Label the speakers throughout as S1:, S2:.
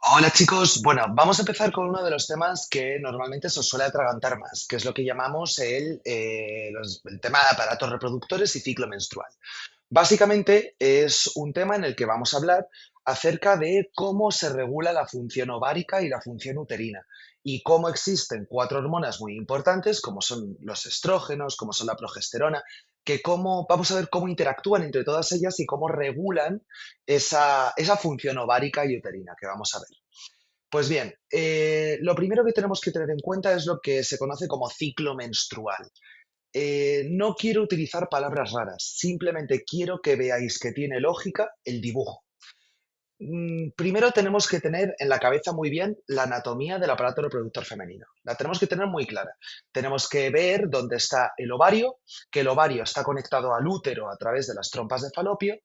S1: Hola chicos, bueno, vamos a empezar con uno de los temas que normalmente se os suele atragantar más, que es lo que llamamos el tema de aparatos reproductores y ciclo menstrual. Básicamente es un tema en el que vamos a hablar acerca de cómo se regula la función ovárica y la función uterina y cómo existen cuatro hormonas muy importantes, como son los estrógenos, como son la progesterona, que vamos a ver cómo interactúan entre todas ellas y cómo regulan esa función ovárica y uterina que vamos a ver. Pues bien, lo primero que tenemos que tener en cuenta es lo que se conoce como ciclo menstrual. No quiero utilizar palabras raras, simplemente quiero que veáis que tiene lógica el dibujo. Primero tenemos que tener en la cabeza muy bien la anatomía del aparato reproductor femenino. La tenemos que tener muy clara. Tenemos que ver dónde está el ovario, que el ovario está conectado al útero a través de las trompas de falopio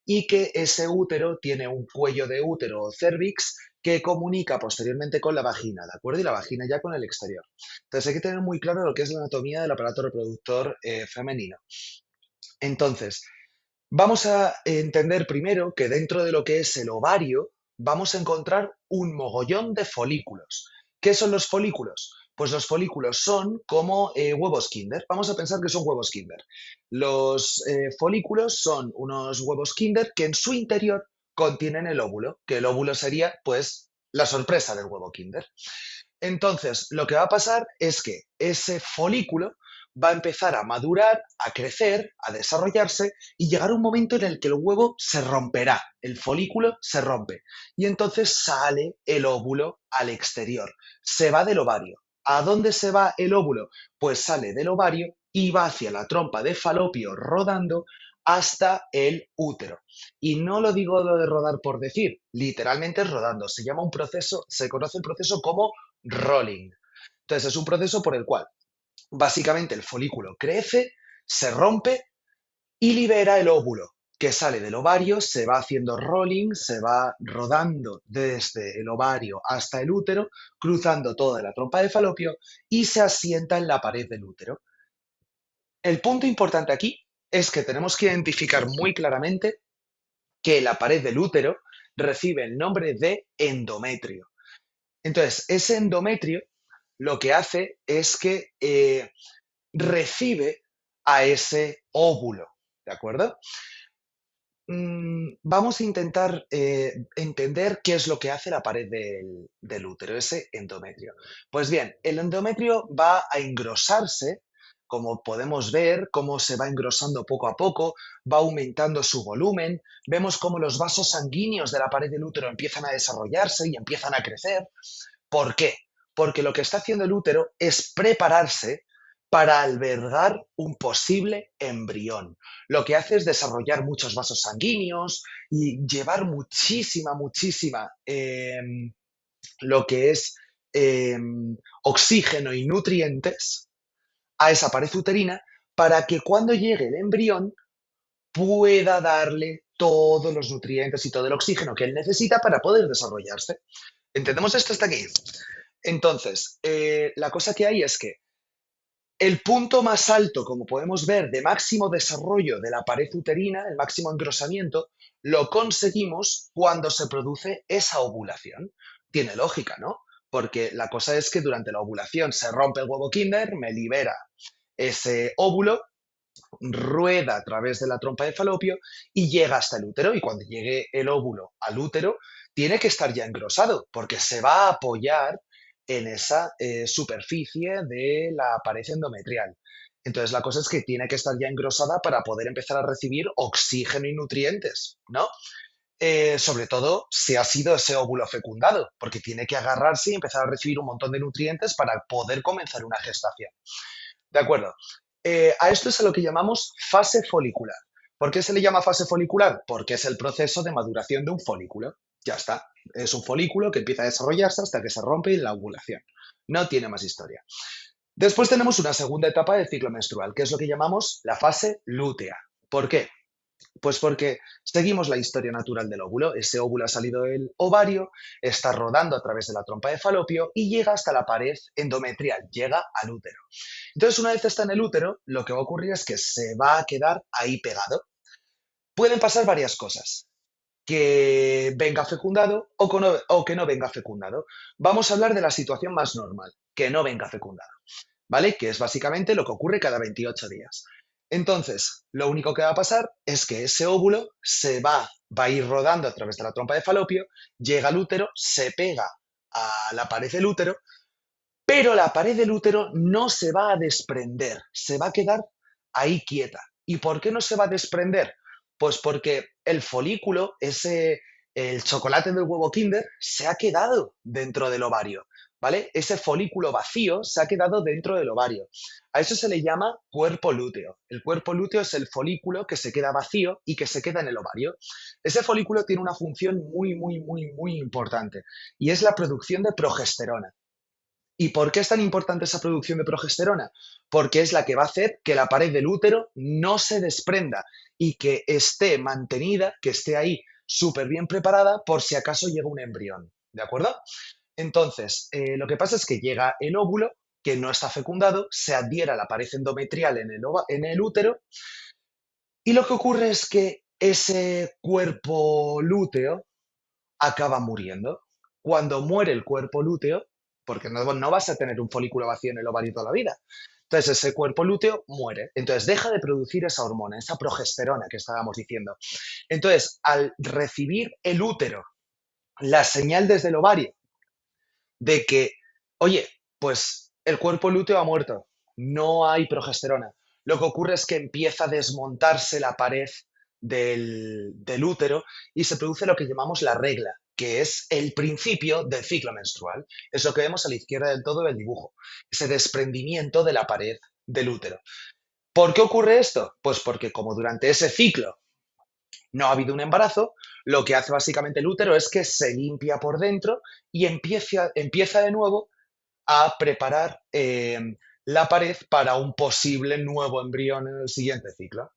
S1: y que ese útero tiene un cuello de útero o cervix que comunica posteriormente con la vagina, ¿de acuerdo? Y la vagina ya con el exterior. Entonces hay que tener muy claro lo que es la anatomía del aparato reproductor femenino. Entonces, vamos a entender primero que dentro de lo que es el ovario vamos a encontrar un mogollón de folículos. ¿Qué son los folículos? Pues los folículos son como huevos Kinder. Vamos a pensar que son huevos Kinder. Los folículos son unos huevos Kinder que en su interior contienen el óvulo, que el óvulo sería pues la sorpresa del huevo Kinder. Entonces, lo que va a pasar es que ese folículo va a empezar a madurar, a crecer, a desarrollarse y llegar un momento en el que el huevo se romperá, el folículo se rompe y entonces sale el óvulo al exterior, se va del ovario. ¿A dónde se va el óvulo? Pues sale del ovario y va hacia la trompa de falopio rodando hasta el útero. Y no lo digo lo de rodar por decir, literalmente es rodando. Se llama un proceso, se conoce el proceso como rolling. Entonces es un proceso por el cual básicamente el folículo crece, se rompe y libera el óvulo, que sale del ovario, se va haciendo rolling, se va rodando desde el ovario hasta el útero, cruzando toda la trompa de falopio y se asienta en la pared del útero. El punto importante aquí es que tenemos que identificar muy claramente que la pared del útero recibe el nombre de endometrio. Entonces, ese endometrio lo que hace es que recibe a ese óvulo, ¿de acuerdo? Vamos a intentar entender qué es lo que hace la pared del útero, ese endometrio. Pues bien, el endometrio va a engrosarse, como podemos ver, cómo se va engrosando poco a poco, va aumentando su volumen, vemos cómo los vasos sanguíneos de la pared del útero empiezan a desarrollarse y empiezan a crecer. ¿Por qué? Porque lo que está haciendo el útero es prepararse para albergar un posible embrión. Lo que hace es desarrollar muchos vasos sanguíneos y llevar muchísima lo que es eh, oxígeno y nutrientes a esa pared uterina para que cuando llegue el embrión pueda darle todos los nutrientes y todo el oxígeno que él necesita para poder desarrollarse. ¿Entendemos esto hasta aquí? Entonces, la cosa que hay es que el punto más alto, como podemos ver, de máximo desarrollo de la pared uterina, el máximo engrosamiento, lo conseguimos cuando se produce esa ovulación. Tiene lógica, ¿no? Porque la cosa es que durante la ovulación se rompe el huevo Kinder, me libera ese óvulo, rueda a través de la trompa de falopio y llega hasta el útero. Y cuando llegue el óvulo al útero, tiene que estar ya engrosado, porque se va a apoyar en esa superficie de la pared endometrial. Entonces la cosa es que tiene que estar ya engrosada para poder empezar a recibir oxígeno y nutrientes, ¿no? Sobre todo si ha sido ese óvulo fecundado, porque tiene que agarrarse y empezar a recibir un montón de nutrientes para poder comenzar una gestación. ¿De acuerdo? A esto es a lo que llamamos fase folicular. ¿Por qué se le llama fase folicular? Porque es el proceso de maduración de un folículo. Ya está. Es un folículo que empieza a desarrollarse hasta que se rompe en la ovulación. No tiene más historia. Después tenemos una segunda etapa del ciclo menstrual, que es lo que llamamos la fase lútea. ¿Por qué? Pues porque seguimos la historia natural del óvulo. Ese óvulo ha salido del ovario, está rodando a través de la trompa de falopio y llega hasta la pared endometrial, llega al útero. Entonces, una vez está en el útero, lo que va a ocurrir es que se va a quedar ahí pegado. Pueden pasar varias cosas. que venga fecundado o que no venga fecundado. Vamos a hablar de la situación más normal, que no venga fecundado, ¿vale? Que es básicamente lo que ocurre cada 28 días. Entonces, lo único que va a pasar es que ese óvulo va a ir rodando a través de la trompa de falopio, llega al útero, se pega a la pared del útero, pero la pared del útero no se va a desprender, se va a quedar ahí quieta. ¿Y por qué no se va a desprender? Pues porque el folículo, el chocolate del huevo Kinder, se ha quedado dentro del ovario, ¿vale? Ese folículo vacío se ha quedado dentro del ovario. A eso se le llama cuerpo lúteo. El cuerpo lúteo es el folículo que se queda vacío y que se queda en el ovario. Ese folículo tiene una función muy, muy, muy, muy importante y es la producción de progesterona. ¿Y por qué es tan importante esa producción de progesterona? Porque es la que va a hacer que la pared del útero no se desprenda y que esté mantenida, que esté ahí súper bien preparada por si acaso llega un embrión. ¿De acuerdo? Entonces, lo que pasa es que llega el óvulo, que no está fecundado, se adhiere a la pared endometrial en el útero, y lo que ocurre es que ese cuerpo lúteo acaba muriendo. Cuando muere el cuerpo lúteo, porque no vas a tener un folículo vacío en el ovario toda la vida, entonces ese cuerpo lúteo muere. Entonces deja de producir esa hormona, esa progesterona que estábamos diciendo. Entonces, al recibir el útero la señal desde el ovario de que, oye, pues el cuerpo lúteo ha muerto, no hay progesterona. Lo que ocurre es que empieza a desmontarse la pared del útero y se produce lo que llamamos la regla, que es el principio del ciclo menstrual. Es lo que vemos a la izquierda del todo del dibujo, ese desprendimiento de la pared del útero. ¿Por qué ocurre esto? Pues porque como durante ese ciclo no ha habido un embarazo, lo que hace básicamente el útero es que se limpia por dentro y empieza de nuevo a preparar la pared para un posible nuevo embrión en el siguiente ciclo.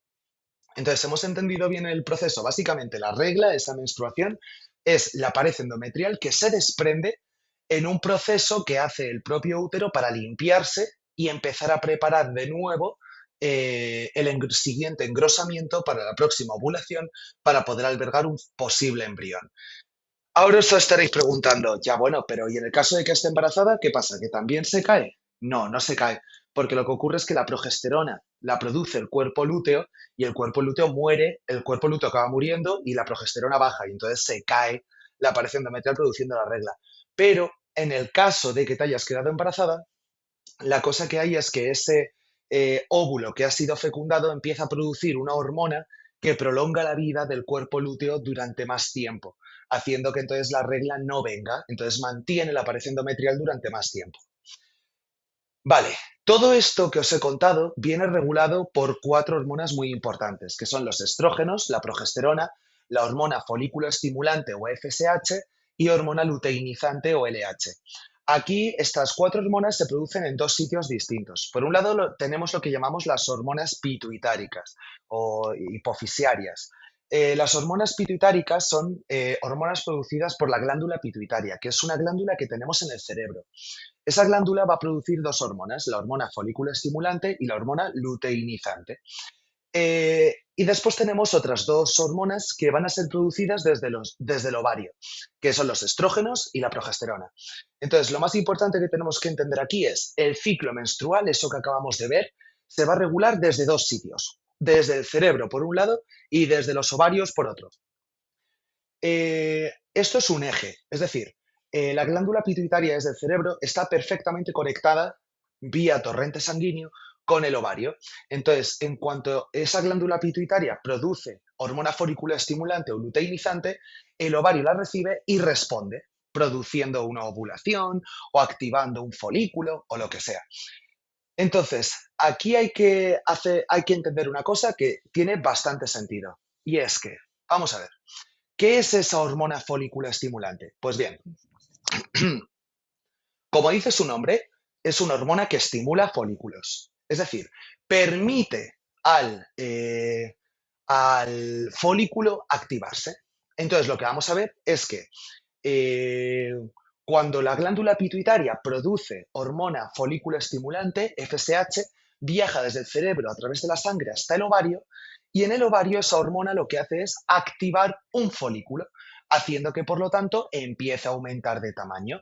S1: Entonces, hemos entendido bien el proceso. Básicamente, la regla, esa menstruación, es la pared endometrial que se desprende en un proceso que hace el propio útero para limpiarse y empezar a preparar de nuevo siguiente engrosamiento para la próxima ovulación para poder albergar un posible embrión. Ahora os estaréis preguntando, ya bueno, pero ¿y en el caso de que esté embarazada, qué pasa? ¿Que también se cae? No, no se cae, porque lo que ocurre es que la progesterona la produce el cuerpo lúteo y el cuerpo lúteo muere, el cuerpo lúteo acaba muriendo y la progesterona baja y entonces se cae la pared endometrial produciendo la regla. Pero en el caso de que te hayas quedado embarazada, la cosa que hay es que ese óvulo que ha sido fecundado empieza a producir una hormona que prolonga la vida del cuerpo lúteo durante más tiempo, haciendo que entonces la regla no venga, entonces mantiene la pared endometrial durante más tiempo. Vale, todo esto que os he contado viene regulado por cuatro hormonas muy importantes, que son los estrógenos, la progesterona, la hormona folículo estimulante o FSH y hormona luteinizante o LH. Aquí estas cuatro hormonas se producen en dos sitios distintos. Por un lado tenemos lo que llamamos las hormonas pituitáricas o hipofisiarias. Las hormonas pituitáricas son hormonas producidas por la glándula pituitaria, que es una glándula que tenemos en el cerebro. Esa glándula va a producir dos hormonas, la hormona folículo estimulante y la hormona luteinizante. Y después tenemos otras dos hormonas que van a ser producidas desde el ovario, que son los estrógenos y la progesterona. Entonces, lo más importante que tenemos que entender aquí es el ciclo menstrual, eso que acabamos de ver, se va a regular desde dos sitios, desde el cerebro por un lado y desde los ovarios por otro. Esto es un eje, es decir, la glándula pituitaria desde el cerebro está perfectamente conectada vía torrente sanguíneo con el ovario. Entonces, en cuanto esa glándula pituitaria produce hormona folículo estimulante o luteinizante, el ovario la recibe y responde, produciendo una ovulación o activando un folículo o lo que sea. Entonces, aquí hay que entender una cosa que tiene bastante sentido, y es que, vamos a ver, ¿qué es esa hormona folículo estimulante? Pues bien, como dice su nombre, es una hormona que estimula folículos. Es decir, permite al folículo activarse. Entonces, lo que vamos a ver es que eh, cuando la glándula pituitaria produce hormona folículo estimulante, FSH, viaja desde el cerebro a través de la sangre hasta el ovario Y en el ovario esa hormona lo que hace es activar un folículo, haciendo que por lo tanto empiece a aumentar de tamaño.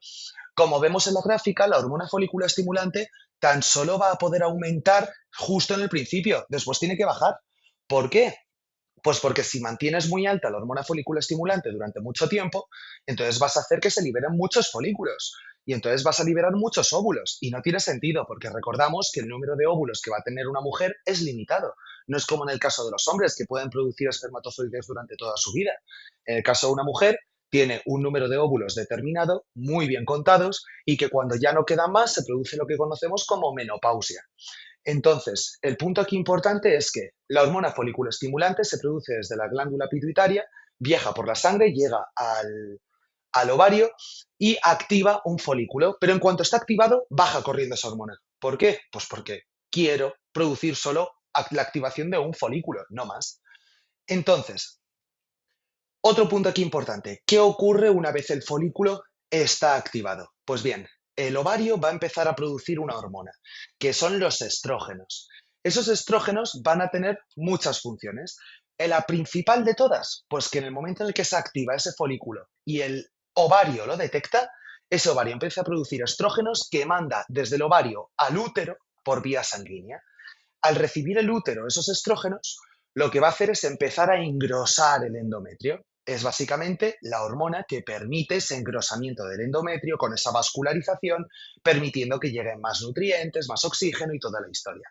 S1: Como vemos en la gráfica, la hormona folículo estimulante tan solo va a poder aumentar justo en el principio, después tiene que bajar. ¿Por qué? Pues porque si mantienes muy alta la hormona folículo estimulante durante mucho tiempo, entonces vas a hacer que se liberen muchos folículos y entonces vas a liberar muchos óvulos. Y no tiene sentido porque recordamos que el número de óvulos que va a tener una mujer es limitado. No es como en el caso de los hombres que pueden producir espermatozoides durante toda su vida. En el caso de una mujer tiene un número de óvulos determinado, muy bien contados, y que cuando ya no quedan más se produce lo que conocemos como menopausia. Entonces, el punto aquí importante es que la hormona folículo estimulante se produce desde la glándula pituitaria, viaja por la sangre, llega al ovario y activa un folículo. Pero en cuanto está activado, baja corriendo esa hormona. ¿Por qué? Pues porque quiero producir solo la activación de un folículo, no más. Entonces, otro punto aquí importante. ¿Qué ocurre una vez el folículo está activado? Pues bien, el ovario va a empezar a producir una hormona, que son los estrógenos. Esos estrógenos van a tener muchas funciones. La principal de todas, pues que en el momento en el que se activa ese folículo y el ovario lo detecta, ese ovario empieza a producir estrógenos que manda desde el ovario al útero por vía sanguínea. Al recibir el útero esos estrógenos, lo que va a hacer es empezar a engrosar el endometrio. Es básicamente la hormona que permite ese engrosamiento del endometrio con esa vascularización, permitiendo que lleguen más nutrientes, más oxígeno y toda la historia.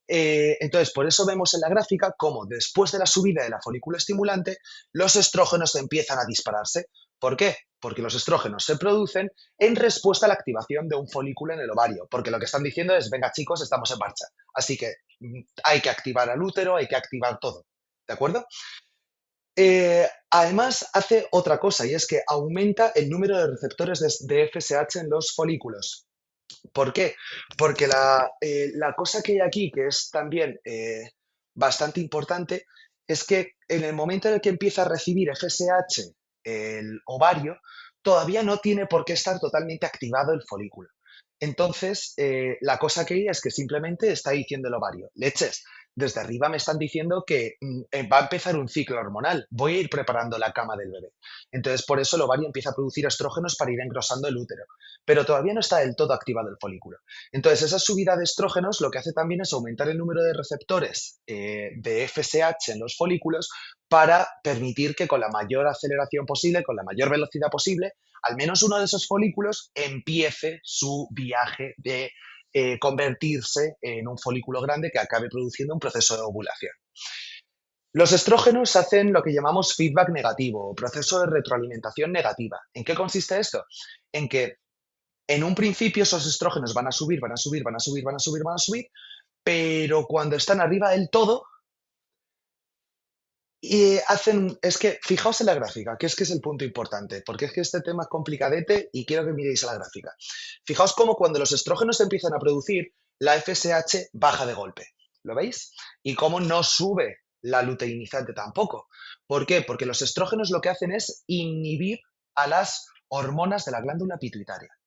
S1: Entonces, por eso vemos en la gráfica cómo después de la subida de la folícula estimulante, los estrógenos empiezan a dispararse. ¿Por qué? Porque los estrógenos se producen en respuesta a la activación de un folículo en el ovario, porque lo que están diciendo es, venga chicos, estamos en marcha. Así que hay que activar al útero, hay que activar todo. ¿De acuerdo? Además, hace otra cosa y es que aumenta el número de receptores de FSH en los folículos. ¿Por qué? Porque la cosa que hay aquí, que es también bastante importante, es que en el momento en el que empieza a recibir FSH el ovario, todavía no tiene por qué estar totalmente activado el folículo. Entonces, la cosa que hay es que simplemente está diciendo el ovario, leches, desde arriba me están diciendo que va a empezar un ciclo hormonal, voy a ir preparando la cama del bebé. Entonces, por eso el ovario empieza a producir estrógenos para ir engrosando el útero, pero todavía no está del todo activado el folículo. Entonces, esa subida de estrógenos lo que hace también es aumentar el número de receptores de FSH en los folículos para permitir que con la mayor aceleración posible, con la mayor velocidad posible, al menos uno de esos folículos empiece su viaje de convertirse en un folículo grande que acabe produciendo un proceso de ovulación. Los estrógenos hacen lo que llamamos feedback negativo o proceso de retroalimentación negativa. ¿En qué consiste esto? En que en un principio esos estrógenos van a subir, van a subir, van a subir, van a subir, van a subir, pero cuando están arriba del todo, y es que fijaos en la gráfica, que es el punto importante, porque es que este tema es complicadete y quiero que miréis a la gráfica. Fijaos cómo cuando los estrógenos se empiezan a producir, la FSH baja de golpe. ¿Lo veis? Y cómo no sube la luteinizante tampoco. ¿Por qué? Porque los estrógenos lo que hacen es inhibir a las hormonas de la glándula pituitaria.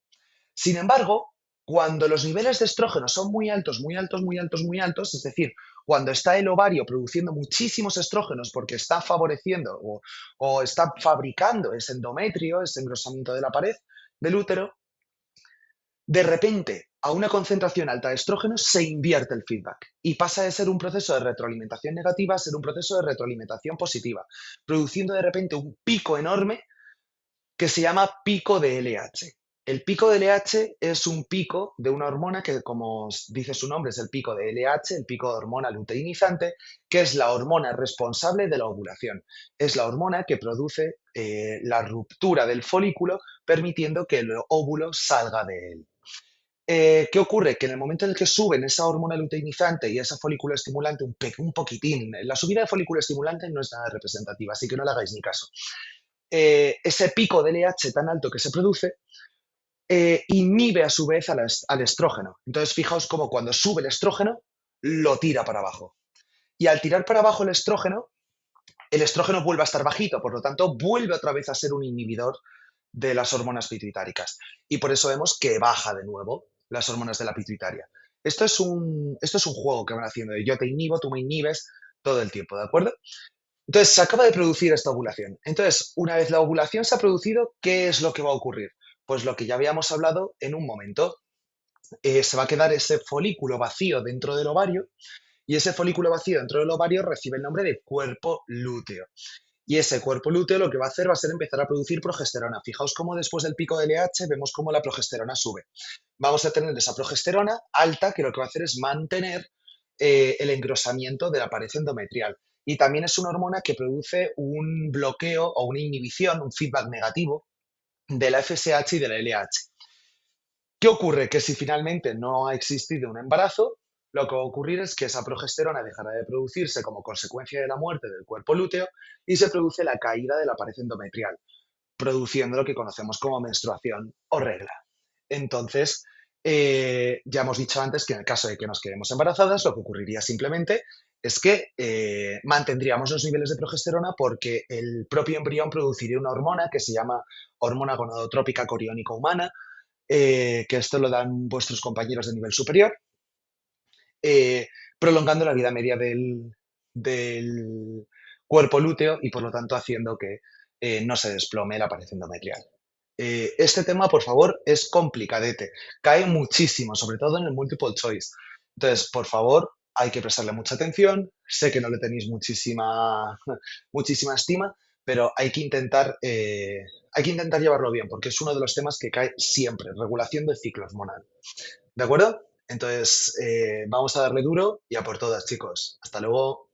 S1: Sin embargo, cuando los niveles de estrógeno son muy altos, muy altos, muy altos, muy altos, es decir, cuando está el ovario produciendo muchísimos estrógenos porque está favoreciendo o está fabricando ese endometrio, ese engrosamiento de la pared del útero, de repente, a una concentración alta de estrógenos se invierte el feedback y pasa de ser un proceso de retroalimentación negativa a ser un proceso de retroalimentación positiva, produciendo de repente un pico enorme que se llama pico de LH. El pico de LH es un pico de una hormona que, como dice su nombre, es el pico de LH, el pico de hormona luteinizante, que es la hormona responsable de la ovulación. Es la hormona que produce la ruptura del folículo, permitiendo que el óvulo salga de él. ¿Qué ocurre? Que en el momento en el que suben esa hormona luteinizante y esa folículo estimulante un poquitín, la subida de folículo estimulante no es nada representativa, así que no le hagáis ni caso. Ese pico de LH tan alto que se produce inhibe a su vez al estrógeno. Entonces, fijaos cómo cuando sube el estrógeno, lo tira para abajo. Y al tirar para abajo el estrógeno vuelve a estar bajito, por lo tanto, vuelve otra vez a ser un inhibidor de las hormonas pituitáricas. Y por eso vemos que baja de nuevo las hormonas de la pituitaria. Esto es un juego que van haciendo de yo te inhibo, tú me inhibes, todo el tiempo, ¿de acuerdo? Entonces, se acaba de producir esta ovulación. Entonces, una vez la ovulación se ha producido, ¿qué es lo que va a ocurrir? Pues lo que ya habíamos hablado en un momento. Se va a quedar ese folículo vacío dentro del ovario y ese folículo vacío dentro del ovario recibe el nombre de cuerpo lúteo. Y ese cuerpo lúteo lo que va a hacer va a ser empezar a producir progesterona. Fijaos cómo después del pico de LH vemos cómo la progesterona sube. Vamos a tener esa progesterona alta que lo que va a hacer es mantener el engrosamiento de la pared endometrial. Y también es una hormona que produce un bloqueo o una inhibición, un feedback negativo de la FSH y de la LH. ¿Qué ocurre? Que si finalmente no ha existido un embarazo, lo que va a ocurrir es que esa progesterona dejará de producirse como consecuencia de la muerte del cuerpo lúteo y se produce la caída de la pared endometrial, produciendo lo que conocemos como menstruación o regla. Entonces, ya hemos dicho antes que en el caso de que nos quedemos embarazadas, lo que ocurriría simplemente es que mantendríamos los niveles de progesterona porque el propio embrión produciría una hormona que se llama hormona gonadotrópica coriónica humana, que esto lo dan vuestros compañeros de nivel superior, eh, prolongando la vida media del cuerpo lúteo y por lo tanto haciendo que no se desplome la pared endometrial. Este tema, por favor, es complicadete. Cae muchísimo, sobre todo en el multiple choice. Entonces, por favor, hay que prestarle mucha atención. Sé que no le tenéis muchísima estima, pero hay que intentar llevarlo bien, porque es uno de los temas que cae siempre, regulación del ciclo hormonal. ¿De acuerdo? Entonces, vamos a darle duro y a por todas, chicos. Hasta luego.